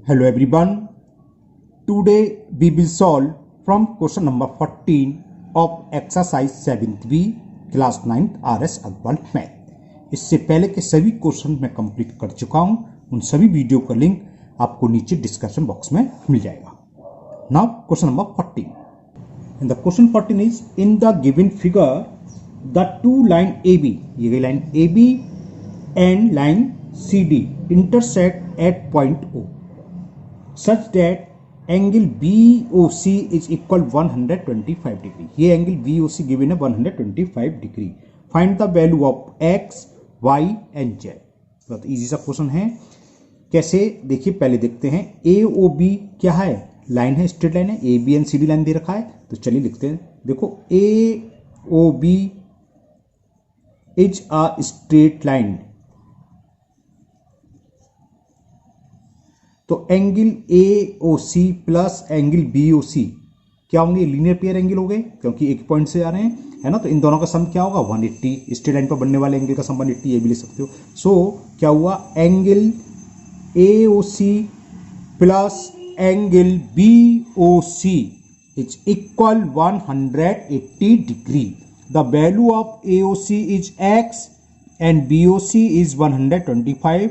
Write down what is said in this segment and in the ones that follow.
Hello everyone. Today we will solve from question number 14 of exercise 7th B class 9th RS Agarwal math. इससे पहले के सभी question मैं complete कर चुका हूं। उन सभी वीडियो का लिंक आपको नीचे डिस्क्रिप्शन बॉक्स में मिल जाएगा। Now question number 14। In the question 14 is in the given figure the two line AB, ये line AB and line CD intersect at point O such that angle BOC is equal 125 degree। ये angle BOC given है 125 degree. Find the value of x, y and z। बहुत easy सा question है। कैसे देखिए, पहले देखते हैं। AOB क्या है? लाइन है, स्ट्रेट लाइन है। AB एंड CD लाइन दे रखा है, तो चलिए लिखते हैं। देखो AOB is a straight line, तो angle AOC plus angle BOC क्या होंगे? लीनियर पेयर एंगल हो गए, क्योंकि एक पॉइंट से आ रहे हैं, है ना। तो इन दोनों का सम क्या होगा? 180। स्ट्रेट लाइन पर बनने वाले एंगल का सम 180, ये भी लिख सकते हो। सो क्या हुआ? Angle AOC plus angle BOC is equal 180 degree. The value of AOC is x and BOC is 125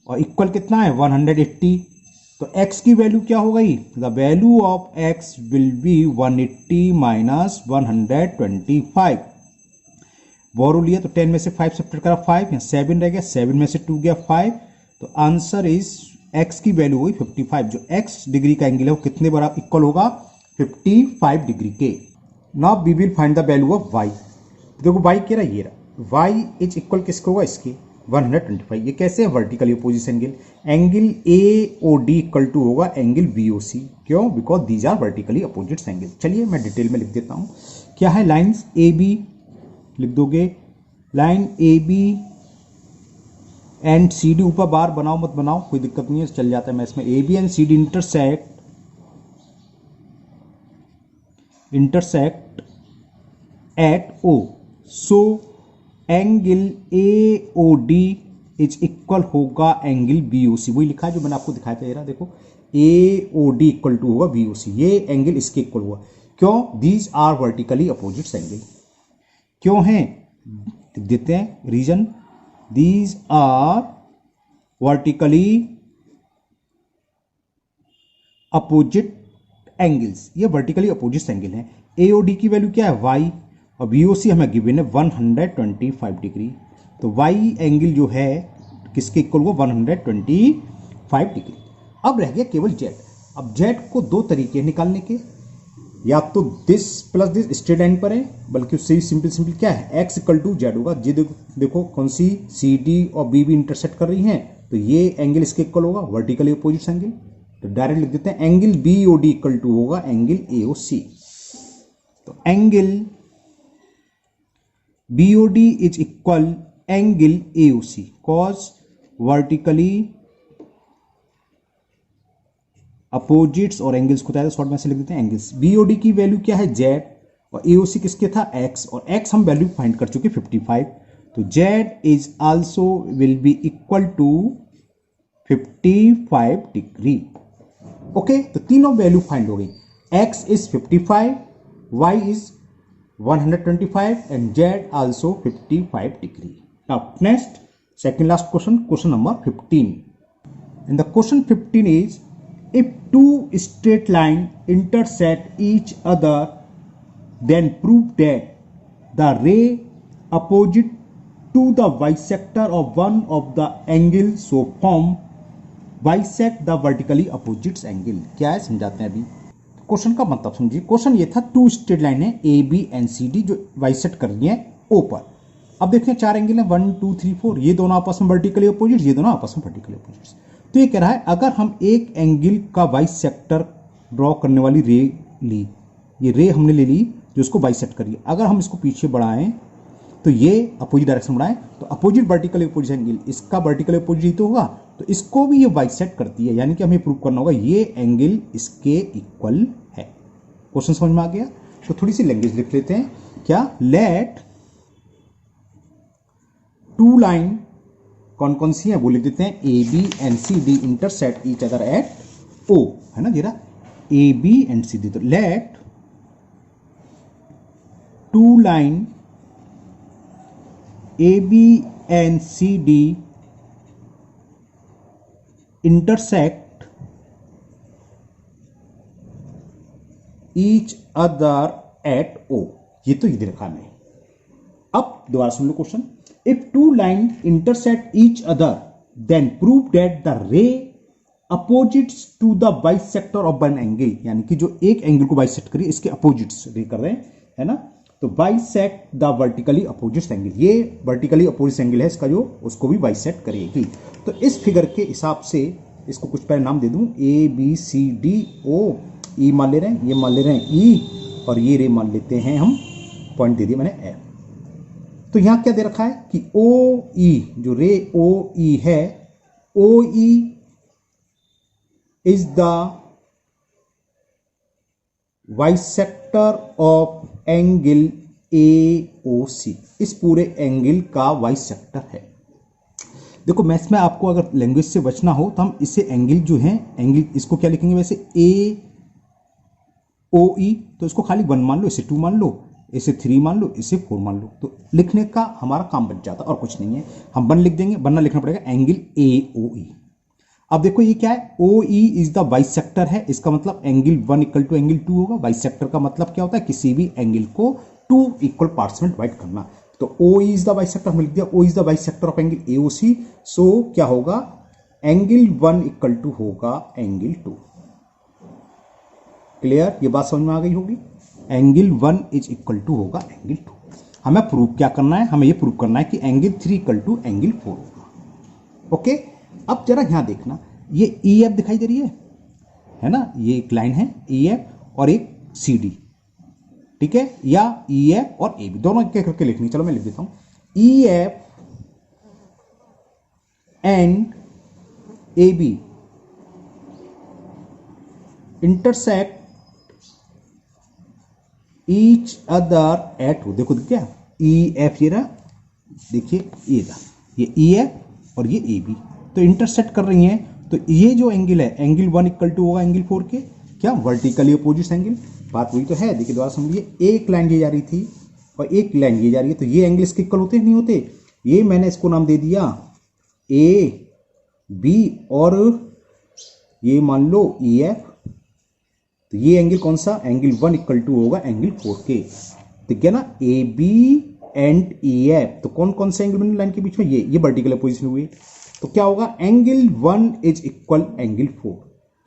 और इक्वल कितना है? 180। तो x की वैल्यू क्या हो गई? The value of x will be 180 minus 125। बोरो लिया तो 10 में से 5 सब्ट्रैक्ट करा 5, यहाँ 7 रह गया, 7 में से 2 गया 5। तो आंसर इज x की वैल्यू हुई 55। जो x डिग्री का एंगल है वो कितने बराबर इक्वल होगा? 55 डिग्री के। Now we will find the value of y। देखो y क्या रहा? ये रहा। y इज इक्वल किसके होगा? इसकी 125। ये कैसे है? Vertically opposite angle. Angle AOD equal to होगा एंगल BOC। क्यों? Because these are vertically opposite angle. चलिए मैं डिटेल में लिख देता हूं। क्या है? लाइंस AB लिख दोगे। लाइन AB एंड CD, ऊपर बार बनाओ मत बनाओ, कोई दिक्कत नहीं है, चल जाता है। मैं इसमें AB and CD intersect at O। So angle AOD is equal होगा एंगल BOC। वही लिखा है जो मैंने आपको दिखाया था। ये देखो AOD इक्वल टू होगा BOC। ये एंगल इसके इक्वल हुआ। क्यों? These are vertically opposite angle. क्यों हैं? देते हैं reason. These are vertically opposite angles. ये वर्टिकली अपोजिट एंगल है। AOD की वैल्यू क्या है? y, और BOC हमें गिवन है 125 डिग्री। तो y एंगल जो है किसके इक्वल हुआ? 125 डिग्री। अब रह गया केवल z। अब z को दो तरीके निकालने के, या तो this plus this straight line पर है, बल्कि उससे सिंपल क्या है? x इक्वल टू z होगा। जी देखो कौन सी CD और BB इंटरसेक्ट कर रही हैं, तो ये एंगल इसके इक्वल होगा, वर्टिकली अपोजिट एंगल। तो डायरेक्ट लिख देते हैं एंगल BOD इक्वल टू होगा एंगल AOC। तो angle BOD is equal angle AOC cause vertically opposites और एंगल्स को शॉर्ट में से लिख देते हैं एंगल्स। BOD की वैल्यू क्या है? Z, और AOC किसके था? X, और X हम वैल्यू फाइंड कर चुके 55। तो Z is also will be equal to 55 degree. Okay, तो तीनों वैल्यू फाइंड हो गई। X is 55, Y is 125 and Z also 55 degree. Now next, second last question number 15. And the question 15 is, if two straight line intersect each other, then prove that the ray opposite to the bisector of one of the angles so form bisect the vertically opposite angle। क्या है समझाते हैं अभी। Question का मतलब समझिए। Question ये था, टू स्ट्रेट लाइन है AB एंड CD जो बाइसेक्ट कर रही है O पर। अब देखते हैं चार एंगल है 1 2 3 4, ये दोनों आपस में वर्टिकली अपोजिट, ये दोनों आपस में वर्टिकली अपोजिट। तो ये कह रहा है अगर हम एक एंगल का बाइसेक्टर ड्रॉ करने वाली रे ली, ये रे हमने ले ली जो इसको बाइसेक्ट करिए, अगर हम इसको पीछे बढ़ाएं तो ये अपोजिट डायरेक्शन बढ़ाएं तो अपोजिट वर्टिकली अपोजिट एंगल, इसका वर्टिकली अपोजिट तो होगा, तो इसको भी ये बाइसेक्ट करती है। यानी कि हमें प्रूव करना होगा ये एंगल इसके इक्वल है। क्वेश्चन समझ में आ गया? तो थोड़ी सी लैंग्वेज लिख लेते हैं। क्या? लेट टू लाइन कौन कौन सी है वो लिख देते हैं, A B and C D intersect each other at O, है ना जरा, A B and C D. तो let two line A B and C D intersect each other at O. ये तो ये रखा है। अब दोबारा सुन लो question, if two line intersect each other then prove that the ray opposites to the bisector of one angle, यानी कि जो एक एंगल को बाइसेक्ट करिए इसके अपोजिट्स रे कर रहे हैं, है ना। तो bisect the vertically opposite angle, ये वर्टिकली अपोजिट एंगल है इसका जो, उसको भी बाइसेक्ट करेगी। तो इस फिगर के हिसाब से इसको कुछ पहले नाम दे दूं, A B C D O, ई मान ले रहे हैं, ये मान ले रहे हैं ई, और ये रे मान लेते हैं हम, पॉइंट दे दिया मैंने एफ। तो यहां क्या दे रखा है कि ओ ई, जो रे ओ ई है, O E is the bisector of angle A O C, इस पूरे एंगल का बाइसेक्टर है। देखो मैथ्स में आपको अगर लैंग्वेज से बचना हो तो हम इसे एंगल जो है, एंगल इसको क्या लिखेंगे वैसे, ए ओ ई, तो इसको खाली 1 मान लो, इसे 2 मान लो, इसे 3 मान लो, इसे 4 मान लो, तो लिखने का हमारा काम बच जाता और कुछ नहीं है। हम 1 लिख देंगे, बनना लिखना पड़ेगा एंगल ए ओ ई। अब देखो ये क्या है, O E is the bisector है, इसका मतलब एंगल 1 इक्वल टू एंगल 2 होगा। बाइसेक्टर का मतलब क्या होता है, किसी भी एंगल को 2 इक्वल पार्ट्स में डिवाइड करना। तो ओ इज द बाइसेक्टर, हमने लिख दिया O is the bisector of angle A O C. So क्या होगा, एंगल 1 इक्वल टू होगा एंगल 2। क्लियर, ये बात समझ में आ गई होगी। एंगल 1 इज इक्वल टू होगा एंगल 2। हमें प्रूव क्या करना है, हमें ये प्रूव करना है कि एंगल 3 इक्वल टू एंगल 4 होगा। ओके, अब जरा यहां देखना, ये ई एफ दिखाई दे रही है ना, ये एक लाइन है ई एफ और एक सी डी, ठीक है, या ई एफ और ए बी, दोनों एक करके लिखनी। चलो मैं लिख देता हूं, E F and A B intersect each other at O. देखो क्या, ई एफ ये रहा, देखिए ये ई एफ और ये ए बी, तो इंटरसेक्ट कर रही हैं। तो ये जो एंगल है, एंगल 1 इक्वल टू होगा एंगल 4 के, क्या वर्टिकली अपोजिट एंगल। बात वही तो है, देखिए दोबारा समझिए, एक लाइन ये जा रही थी और एक लाइन ये जा रही है, तो ये एंगल इसके इक्वल होते नहीं होते। ये मैंने इसको नाम दे दिया ए बी और ये मान लो ई एफ। तो ये एंगल कौन सा, एंगल 1 इक्वल टू होगा एंगल 4 के। ठीक है ना, A B and E F, तो कौन कौन से एंगल बने लाइन के बीच में, ये वर्टिकल अपोजिशन हुए। तो क्या होगा, एंगल 1 इज इक्वल एंगल 4।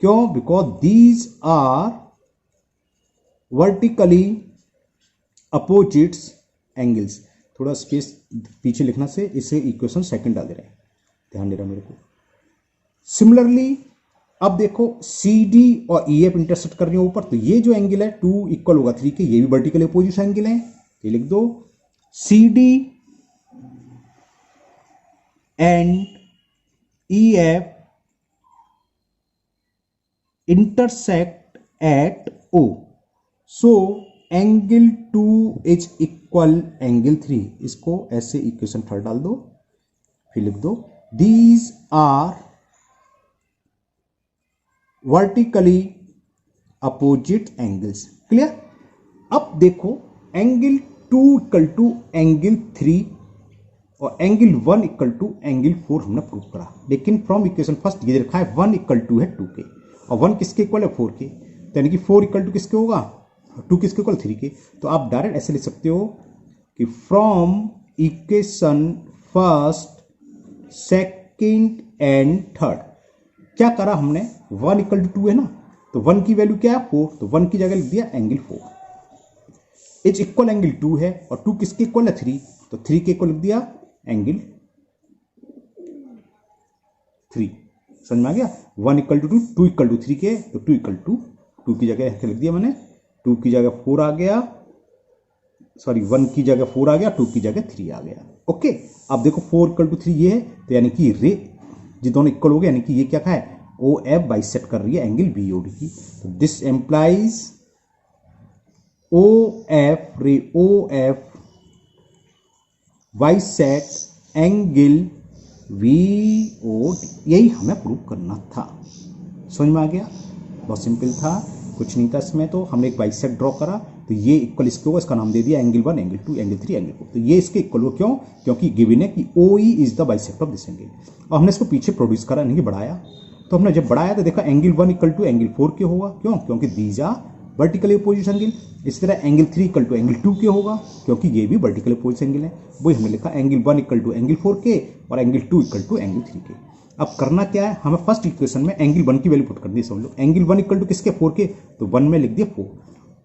क्यों, because these are vertically opposites angles. थोड़ा स्पेस पीछे लिखना से इसे इक्वेशन सेकंड डाल दे रहे हैं, ध्यान दे रहा मेरे को। सिमिलरली अब देखो सी डी और ई एफ इंटरसेक्ट कर रही है ऊपर, तो ये जो एंगल है 2 इक्वल होगा 3 के, ये भी वर्टिकली अपोजिट एंगल है, ये लिख दो। C D and E F intersect at O. So angle 2 is equal angle 3. इसको ऐसे इक्वेशन 3 डाल दो, फिर लिख दो these are vertically opposite angles. Clear. अब देखो एंगल 2 इक्वल टू एंगल 3 और एंगल 1 इक्वल टू एंगल 4 हमने प्रूव करा, लेकिन फ्रॉम इक्वेशन फर्स्ट ये लिखा है 1 इक्वल टू है 2 के और 1 किसके इक्वल है 4 के, तो यानी कि 4 इक्वल टू किसके होगा, 2 किसके इक्वल 3 के। तो आप डायरेक्ट ऐसे लिख सकते हो कि from equation first second and third क्या करा हमने, 1 इक्वल टू 2 है ना, तो 1 की वैल्यू क्या है 4, तो 1 की जगह लिख दिया एंगल 4 इज इक्वल एंगल 2 है और 2 किसके इक्वल है 3, तो 3 के इक्वल लिख दिया एंगल 3। समझ में आ गया, 1 इक्वल टू 2, 2 इक्वल टू 3 के, तो 2 इक्वल टू 2 की जगह लिख दिया मैंने, 2 की जगह 4 आ गया, सॉरी 1 की जगह 4 आ गया, 2 की जगह 3 आ गया। ओके, अब देखो 4 इक्वल टू 3 ये है, तो यानी कि रे ये दोनों इक्वल हो गए, यानी कि ये क्या है ओ एफ बाइसेक्ट कर रही है एंगल बी ओ डी की। तो this implies O F ray O F bisect angle VOD, यही हमें प्रूव करना था। समझ में आ गया? बहुत सिंपल था, कुछ नहीं था इसमें। तो हमने एक बाइसेक्ट ड्रॉ करा, तो ये इक्वल इसके होगा, इसका नाम दे दिया एंगल 1, एंगल 2, एंगल 3, एंगल 4। तो ये इसके इक्वल हो, क्यों? क्योंकि गिवन है कि OE is the bisect of this angle. और हमने इसको पीछे प्रोड्यूस करा, यानी कि बढ़ाया। तो हमने जब बढ़ाया तो देखा एंगल 1 इक्वल टू एंगल 4 के होगा, क्यों? क्योंकि these are vertically opposite angle. इस तरह एंगल 3 इक्वल टू एंगल 2 के होगा, क्योंकि ये भी वर्टिकली अपोजिट एंगल है। वही हमने लिखा एंगल 1 इक्वल टू एंगल 4 के और एंगल 2 इक्वल टू एंगल 3 के। अब करना क्या है, हमें फर्स्ट इक्वेशन में एंगल 1 की वैल्यू पुट करनी है। समझ लो, एंगल 1 इक्वल टू किसके? 4 के, तो 1 में लिख दिया 4।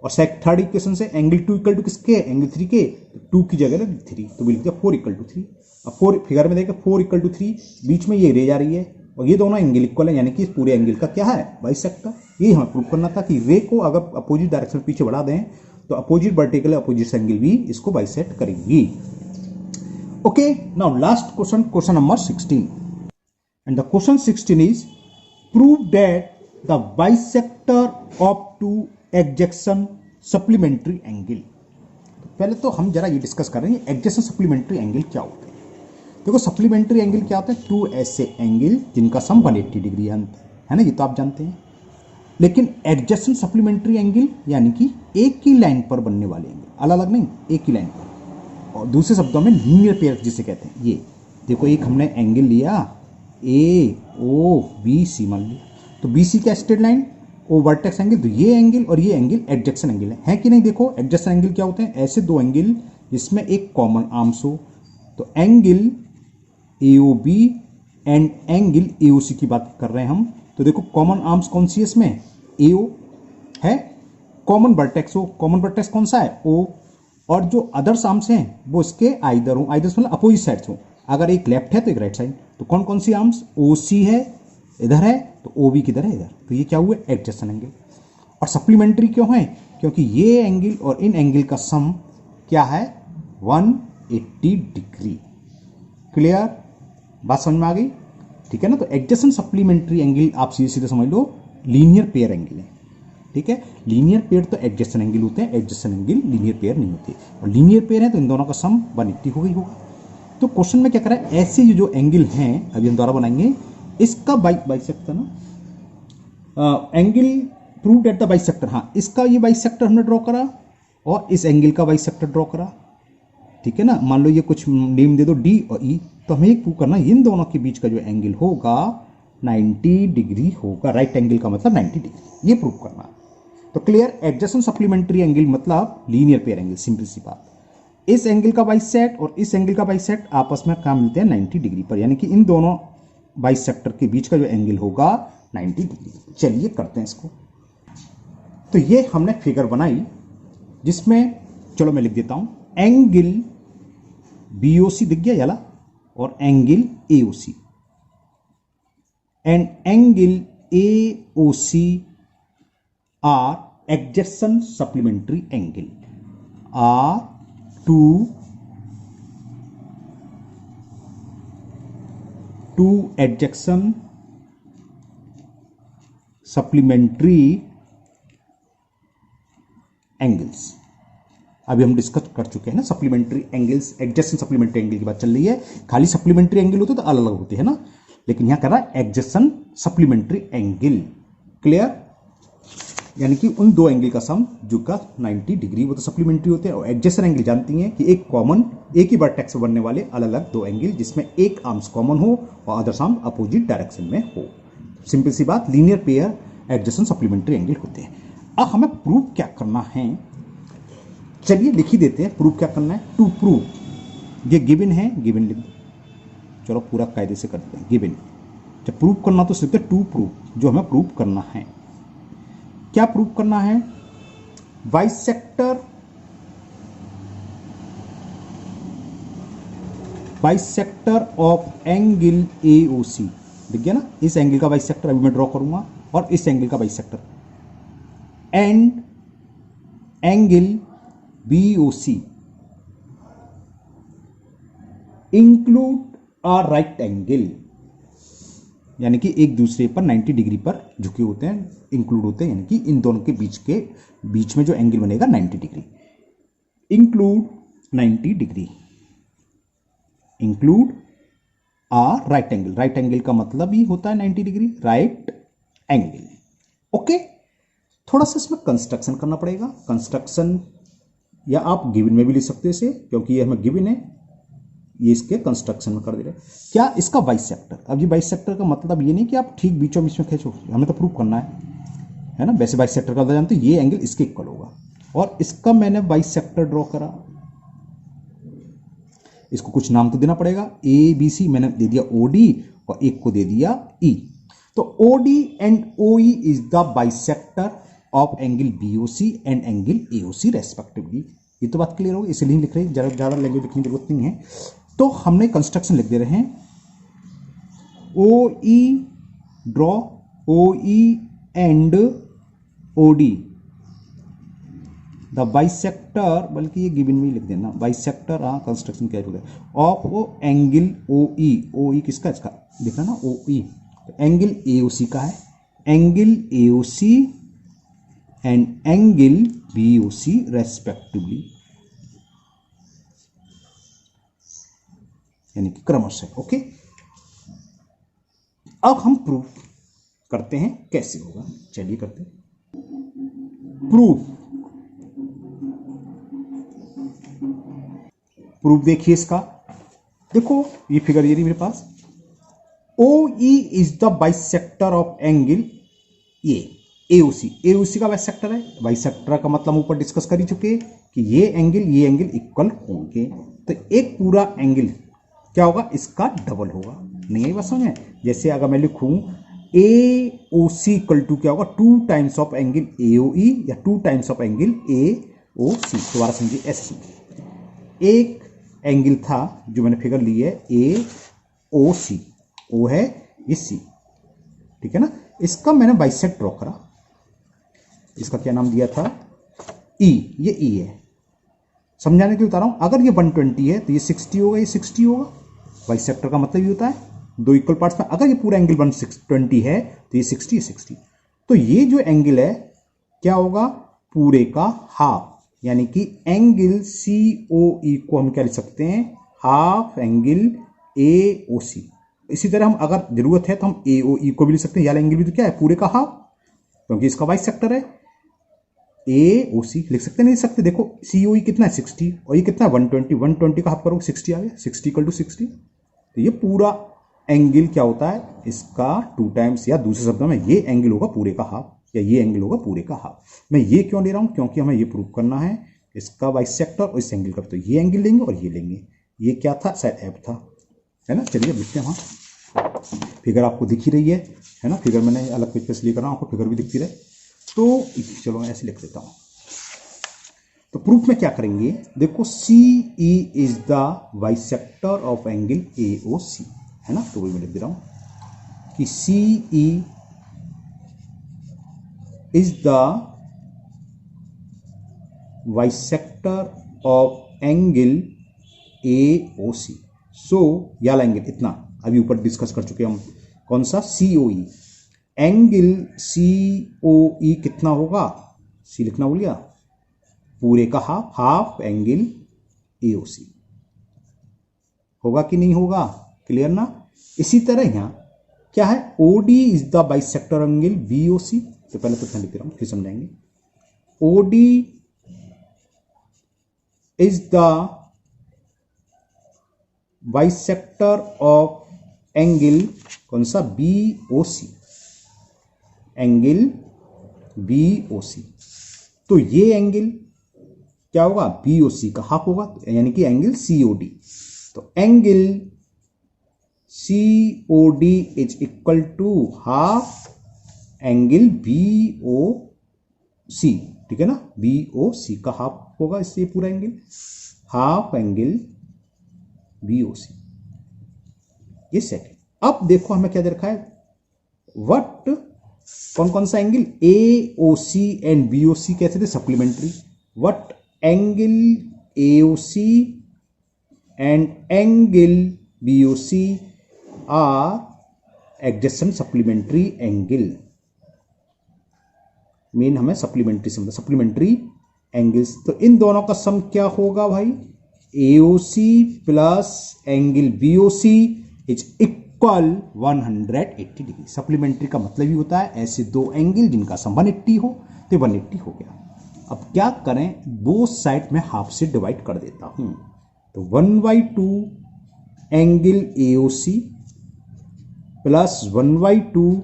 और थर्ड इक्वेशन से एंगल 2 इक्वल टू किसके? एंगल 3 के, तो 2 की जगह 3, तो भी लिख दिया 4 इक्वल टू 3। अब 4 फिगर में देखा 4 इक्वल टू 3, बीच में ये रे जा रही है और ये दोनों एंगल इक्वल है, यानी कि इस पूरे एंगल का क्या है? बाइसेक्टर। यही हमें प्रूव करना था कि रे को अगर अपोजिट डायरेक्शन पीछे बढ़ा दें तो अपोजिट वर्टिकल अपोजिट एंगल भी इसको बाइसेक्ट करेंगी। Okay, now last question, question number 16, and the question 16 is prove that the bisector of two adjacent supplementary angle। तो पहले तो हम जरा ये डिस्कस कर रहे हैं adjacent supplementary angle क्या होते हैं। देखो सप्लीमेंट्री एंगल क्या होता है? 2 ऐसे एंगल जिनका सम 180 डिग्री है ना, ये तो आप जानते हैं। लेकिन एडजेसेंट सप्लीमेंट्री एंगल यानी कि एक ही लाइन पर बनने वाले एंगल, अलग अलग नहीं, एक ही लाइन पर। और दूसरे शब्दों में लीनियर पेयर जिसे कहते हैं। ये देखो, एक हमने एंगल लिया AOBC मान लिया, तो BC क्या? Straight line, O vertex angle, तो ये एंगल और ये एंगल एडजेक्शन एंगल है कि नहीं? देखो एडजेक्शन एंगल क्या होते हैं? ऐसे दो एंगल जिसमें एक कॉमन आर्म्स हो। तो angle AOB and angle AOC की बात कर रहे हैं हम। तो देखो कॉमन आर्म्स कौन सी है इसमें? AO है। कॉमन वर्टेक्स हो, कॉमन वर्टेक्स कौन सा है? O। और जो अदर्स आर्म्स हैं वो इसके आइदर हो, आइदर मतलब अपोजिट साइड्स हो। अगर एक लेफ्ट है तो एक राइट साइड। तो कौन कौन सी आर्म्स? OC है इधर है, तो OB किधर है? इधर। तो ये क्या हुए? Adjacent angle. और सप्लीमेंट्री क्यों है? क्योंकि ये एंगल और इन एंगल का सम क्या है? 180 डिग्री। क्लियर? बात समझ में आ गई? ठीक है ना। तो एडजेसेंट सप्लीमेंट्री एंगल आप सीधे सीधे समझ लो लीनियर पेयर एंगल है। ठीक है, लीनियर पेयर तो एडजेसेंट एंगल होते हैं, एडजेसेंट एंगल लीनियर पेयर नहीं होते। और लीनियर पेयर है तो इन दोनों का सम 180 हो गई होगा। तो क्वेश्चन में क्या करा है? ऐसे जो एंगल हैं अभी हम दोबारा बनाएंगे, इसका बाइसेक्टर ना angle proved at the bisector. हाँ, इसका ये बाइसेक्टर हमने ड्रॉ करा और इस एंगल का बाइसेक्टर ड्रॉ करा। ठीक है ना। मान लो ये कुछ नेम दे दो D और E, तो हमें एक प्रूव करना इन दोनों के बीच का जो एंगल होगा 90 डिग्री होगा। राइट एंगल का मतलब 90 डिग्री, ये प्रूव करना। तो क्लियर? एडजेसेंट सप्लीमेंट्री एंगल मतलब लीनियर पेयर एंगल, सिंपल सी बात। इस एंगल का बाइसेक्ट और इस एंगल का बाइसेक्ट आपस में कहाँ मिलते हैं? 90 डिग्री पर, यानी कि इन दोनों बाइसेक्टर के बीच का जो एंगल होगा 90 डिग्री। चलिए करते हैं इसको। तो ये हमने फिगर बनाई जिसमें, चलो मैं लिख देता हूं, एंगल BOC दिख गया याला, और angle AOC, and angle AOC are adjacent supplementary angle, are two adjacent supplementary angles. अभी हम डिस्कस कर चुके हैं ना supplementary angles, adjacent supplementary angle की बात चल रही है। खाली सप्लीमेंट्री एंगल होते तो अलग अलग होते हैं ना, लेकिन यहां कर रहा है एडजेसेंट सप्लीमेंट्री एंगल। क्लियर? यानी कि उन दो एंगल का सम जो का 90 डिग्री, वो तो सप्लीमेंट्री होते हैं। और एडजेसेंट एंगल जानती हैं कि एक कॉमन, एक ही वर्टेक्स से बनने वाले अलग अलग दो एंगल जिसमें एक आर्म्स कॉमन हो और अदर्स आर्म अपोजिट डायरेक्शन में हो। सिंपल सी बात, linear pair adjacent supplementary angle होते हैं। अब हमें प्रूव क्या करना है? चलिए लिख ही देते हैं प्रूव क्या करना है। टू प्रूव, ये गिवन है, गिवन लिख दो। चलो पूरा कायदे से करते हैं। गिवन, जब प्रूव करना तो सिर्फ टू प्रूव, जो हमें प्रूव करना है। क्या प्रूव करना है? बाइसेक्टर ऑफ एंगल AOC दिख गया ना। इस एंगल का बाइसेक्टर अभी मैं ड्रॉ करूंगा और इस एंगल का bisector, and angle BOC include a right angle, यानी कि एक दूसरे पर 90 डिग्री पर झुके होते हैं, इंक्लूड होते हैं, यानी कि इन दोनों के बीच में जो एंगल बनेगा 90 degree, include 90 degree, include are right angle. Right angle का मतलब ही होता है 90 डिग्री, राइट एंगल। ओके, थोड़ा सा इसमें कंस्ट्रक्शन करना पड़ेगा। कंस्ट्रक्शन या आप गिवन में भी लिख सकते हो इसे, क्योंकि ये हमें गिवन है, ये इसके कंस्ट्रक्शन में कर दे रहे हैं। क्या इसका बाइसेक्टर। अब ये बाइसेक्टर का मतलब ये नहीं कि आप ठीक बीचों बीच में खींचो, हमें तो प्रूव करना है ना। वैसे बाइसेक्टर का जानते हो ये एंगल इसके इक्वल होगा, और इसका मैंने बाइसेक्टर ड्रॉ करा। इसको कुछ नाम तो देना पड़ेगा। ए बी सी मैंने दे दिया ओ डी, और एक को दे दिया ई। तो O D and O E is the bisector of angle BOC and angle AOC respectively. ये तो बात क्लियर होगी, इसलिए लिख रहे हैं, ज्यादा लैंग्वेज लिखने की जरूरत नहीं है। तो हमने कंस्ट्रक्शन लिख दे रहे हैं, O E draw O E and O D the bisector, बल्कि ये गिवन में लिख देना बाइसेक्टर, हाँ कंस्ट्रक्शन क्या है ऑफ एंगल ओ ई किसका, इसका देखना ना ओ ई, तो एंगल एओसी का है, angle AOC and angle BOC respectively, यानी कि क्रमशः। ओके, अब हम प्रूफ करते हैं कैसे होगा, चलिए करते हैं प्रूफ। प्रूफ देखिए इसका, देखो ये फिगर ये रही मेरे पास, O E is the bisector of angle A AOC. AOC का बाइसेक्टर है। बाइसेक्टर का मतलब ऊपर डिस्कस कर ही चुके कि ये एंगल इक्वल होंगे, तो एक पूरा एंगल क्या होगा, इसका डबल होगा। नहीं है बस समझ में। जैसे अगर मैं लिखूं ए ओ सी इक्वल टू क्या होगा, 2 टाइम्स ऑफ एंगल एओई या 2 times of angle A O सी। दोबारा समझिए, ऐसे समझिए, एक एंगल था जो मैंने फिगर ली है ए ओ सी, ओ है ये सी, ठीक है ना। इसका मैंने बाइसेक्ट ड्रॉ करा, इसका क्या नाम दिया था, ई, ये ई है। समझाने के लिए बता रहा हूं, अगर ये 120 है तो ये 60 होगा, ये 60 होगा। बाइसेक्टर का मतलब ये होता है दो इक्वल पार्ट्स में, अगर ये पूरा एंगल 120 है तो ये 60। तो ये जो एंगल है क्या होगा, पूरे का हाफ, यानी कि एंगल सी ओ ई को हम क्या लिख सकते हैं, हाफ एंगल ए ओ सी। इसी तरह हम अगर जरूरत है तो हम ए ओ ई को भी लिख सकते हैं, यार एंगल भी तो क्या है, पूरे का हाफ, क्योंकि इसका बाइसेक्टर है। ए ओ सी लिख सकते नहीं लिख सकते, देखो सी ओ ई कितना है 60, और ये कितना है 120, 120 का हाफ करोगे 60 आ गया, 60 इक्वल टू 60। तो ये पूरा एंगल क्या होता है, इसका 2 टाइम्स, या दूसरे शब्दों में ये एंगल होगा पूरे का हाफ, या ये एंगल होगा पूरे का हाफ। मैं ये क्यों ले रहा हूं, क्योंकि हमें ये प्रूव करना है इसका बाइसेक्टर और इस एंगल का। तो ये एंगल लेंगे और ये लेंगे। ये क्या था, शायद एफ था, है ना। चलिए लिखते हैं, हाँ फिगर आपको दिख ही रही है ना। फिगर मैंने अलग पेज पे इसलिए कर रहा हूं, आपको फिगर भी दिखती रहे। तो चलो मैं ऐसे लिख देता हूं। तो प्रूफ में क्या करेंगे, देखो C E is the bisector of angle A O C, है ना। तो वही मैं लिख दे रहा हूं कि C E is the bisector of angle A O C. So याला एंगल इतना अभी ऊपर डिस्कस कर चुके हम, कौन सा, सी ओ ई। एंगल सी ओ ई कितना होगा, सी लिखना भूल गया, पूरे का half, half angle A O सी होगा कि नहीं होगा, क्लियर ना। इसी तरह यहां क्या है, O D is the bisector angle B O C. तो पहले तो लिख रहा हूं, फिर समझाएंगे। O D is the bisector of angle कौन सा, B O C, angle B O C. तो ये एंगल क्या होगा, बी ओ सी का हाफ होगा, यानी कि एंगल सी ओ डी। तो angle C O D is equal to half angle B O C, ठीक है ना। बी ओ सी का हाफ होगा, इससे पूरा angle half angle B O C, ये सेकंड। अब देखो हमें क्या दे रखा है, व्हाट, कौन कौन सा angle, A O C and B O C कैसे थे, supplementary. What angle A O C and angle B O C are adjacent supplementary angle. मेन हमें सप्लीमेंट्री से मतलब सप्लीमेंट्री एंगल्स। तो इन दोनों का सम क्या होगा भाई, A O C plus angle B O C is equal 180 degree. Supplementary का मतलब ही होता है ऐसे दो एंगल जिनका सम 180 हो, तो 180 हो गया। अब क्या करें, बोथ साइड में हाफ से डिवाइड कर देता हूं, तो 1/2 angle AOC plus 1/2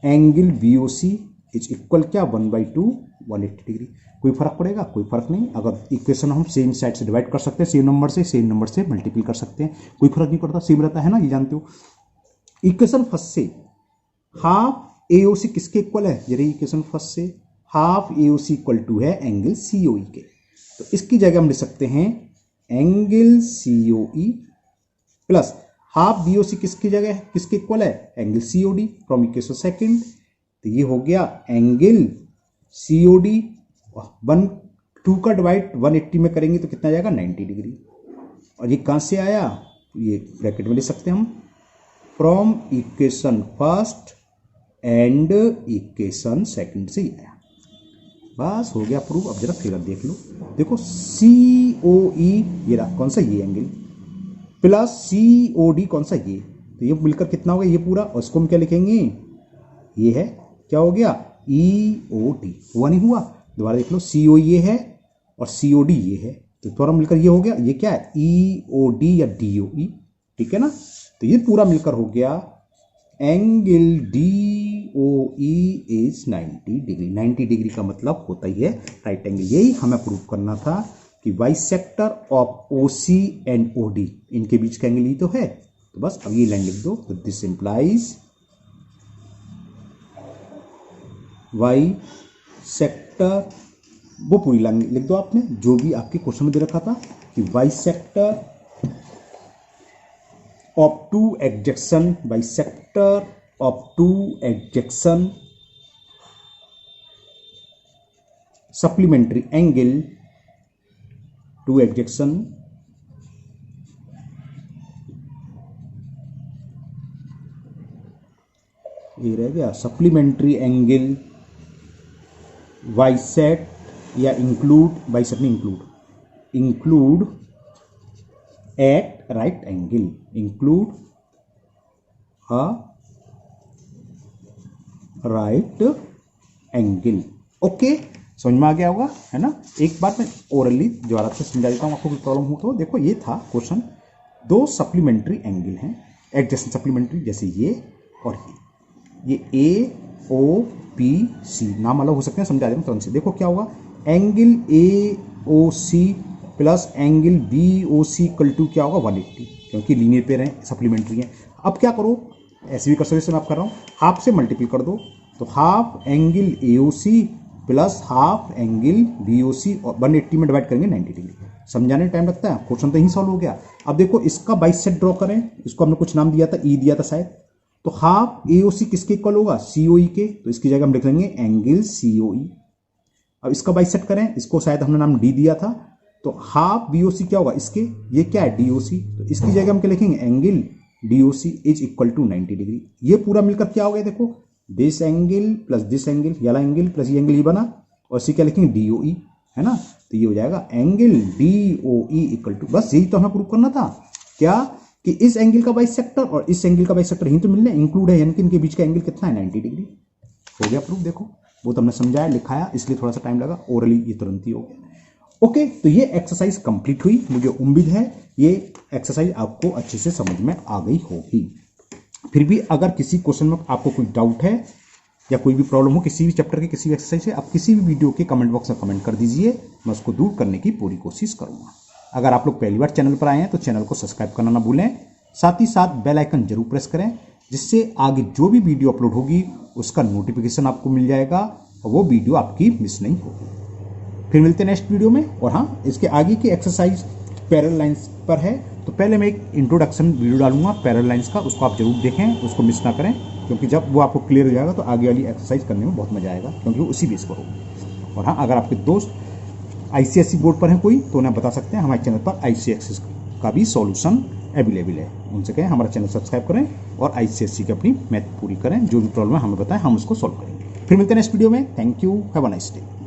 angle BOC is equal क्या 1/2 180 डिग्री। कोई फर्क पड़ेगा? कोई फर्क नहीं। अगर इक्वेशन हम सेम साइड से डिवाइड कर सकते हैं, सेम नंबर से मल्टीप्लाई कर सकते हैं, कोई फर्क नहीं पड़ता, सेम रहता है ना, ये जानते हो। इक्वेशन फर्स्ट से हाफ AOC किसके इक्वल है? ये रही इक्वेशन फर्स्ट से, हाफ AOC इक्वल टू है एंगल COE के। तो इसकी जगह हम लिख सकते हैं angle COE plus half BOC किसकी जगह है, किसके इक्वल है? Angle COD from equation second. तो ये हो गया एंगल COD 2 का डिवाइड 180 में करेंगे तो कितना जाएगा 90 डिग्री। और ये कहां से आया? ये ब्रैकेट में लिख सकते हैं हम, from equation first and equation second से आया। बस हो गया प्रूफ। अब जरा फिगर देख लो, देखो COE ये रहा, कौन सा? ये एंगल प्लस COD कौन सा? ये। तो ये मिलकर कितना हो गया? ये पूरा। और इसको हम क्या लिखेंगे? ये है, क्या हो गया? EOD। हुआ नहीं हुआ? दोबारा देख लो, COE ये है और COD ये है, तो दोबारा मिलकर ये हो गया। ये क्या है? EOD या DOE, ठीक है ना। तो ये पूरा मिलकर हो गया angle DOE is 90 degree. 90 degree का मतलब होता ही है राइट एंगल। यही हमें प्रूव करना था कि bisector of OC and OD, इनके बीच का एंगल ही तो है। तो बस अब ये लाइन लिख दो, तो दिस इंप्लाइज बाइसेक्टर, वो पूरी लाइन लिख दो आपने जो भी आपके क्वेश्चन में दे रखा था कि बाइसेक्टर ऑफ टू एडजेक्शन, बाइसेक्टर ऑफ टू एडजेक्शन सप्लीमेंट्री एंगल, टू एडजेक्शन ये रह गया सप्लीमेंट्री एंगल बाइसेक्ट या इंक्लूड, बाइसेक्ट नहीं include at right angle, include a right angle. Okay, समझ में आ गया होगा, है ना। एक बार मैं ओरली दोबारा से समझा देता हूँ आपको, कोई प्रॉब्लम हो तो। देखो ये था क्वेश्चन, दो सप्लीमेंट्री एंगल हैं एडजेसेंट सप्लीमेंट्री, जैसे ये और ये AOPC नाम अलग हो सकते हैं, समझा देता हूँ तुरंत से। देखो क्या होगा, angle AOC plus angle BOC equal to क्या होगा 180, क्योंकि लीनियर पेयर हैं, सप्लीमेंट्री हैं। अब क्या करो, ऐसे भी कर सकते हो, जैसे मैं आप कर रहा हूँ, हाफ से मल्टीप्लाई कर दो, तो half angle AOC plus half angle BOC और 180 में डिवाइड करेंगे 90 डिग्री। समझाने में टाइम लगता है, क्वेश्चन तो यही सॉल्व हो गया। अब देखो इसका बाइसेक्ट ड्रॉ करें, इसको हमने कुछ नाम दिया था, E दिया था शायद, तो हाफ AOC किसके इक्वल होगा? COE के, तो इसकी जगह हम लिख लेंगे एंगल COE। अब इसका बाइसेक्ट करें, इसको शायद हमने नाम D दिया था, तो हाफ BOC क्या होगा इसके? ये क्या है? DOC, तो इसकी जगह हम क्या लिखेंगे? Angle DOC is equal to 90 degree. ये पूरा मिलकर क्या हो गया? देखो this angle plus this angle, ये वाला एंगल प्लस ये एंगल ये बना, और इसी क्या लिखेंगे? DOE, है ना। तो ये हो जाएगा एंगल DOE इक्वल टू, बस यही तो हमें प्रूव करना था क्या, कि इस एंगल का बाइसेक्टर और इस एंगल का बाइसेक्टर ही तो मिलने इंक्लूड है, यानी कि इनके बीच का एंगल कितना है? 90 डिग्री। हो गया प्रूफ। देखो वो तो हमने समझाया, लिखाया, इसलिए थोड़ा सा टाइम लगा, ओरली ये तुरंत ही हो गया। ओके, तो ये एक्सरसाइज कंप्लीट हुई। मुझे उम्मीद है ये एक्सरसाइज आपको अच्छे से समझ में आ गई होगी। फिर भी अगर किसी क्वेश्चन में आपको कोई डाउट है या कोई भी प्रॉब्लम हो किसी भी चैप्टर के किसी भी एक्सरसाइज से, आप किसी भी वीडियो के कमेंट बॉक्स में कमेंट कर दीजिए, मैं उसको दूर करने की पूरी कोशिश करूंगा। अगर आप लोग पहली बार चैनल पर आए हैं तो चैनल को सब्सक्राइब करना ना भूलें, साथ ही साथ बेल आइकन जरूर प्रेस करें, जिससे आगे जो भी वीडियो अपलोड होगी उसका नोटिफिकेशन आपको मिल जाएगा और वो वीडियो आपकी मिस नहीं होगी। फिर मिलते हैं नेक्स्ट वीडियो में। और हाँ, इसके आगे की एक्सरसाइज पैरेलल लाइंस पर है, तो पहले मैं एक इंट्रोडक्शन वीडियो डालूंगा पैरेलल लाइंस का, उसको आप जरूर देखें, उसको मिस ना करें, क्योंकि जब वो आपको क्लियर हो जाएगा तो आगे वाली एक्सरसाइज करने में बहुत मजा आएगा, क्योंकि वो उसी बेस पर होगी। और हाँ, अगर आपके दोस्त ICSE बोर्ड पर हैं कोई, तो उन्हें बता सकते हैं हमारे चैनल पर ICSE का भी सॉल्यूशन अवेलेबल है। उनसे कहें हमारा चैनल सब्सक्राइब करें और ICSE की अपनी मैथ पूरी करें, जो भी प्रॉब्लम है हमें बताएं, हम उसको सॉल्व करेंगे। फिर मिलते हैं नेक्स्ट वीडियो में। Thank you, have a nice day.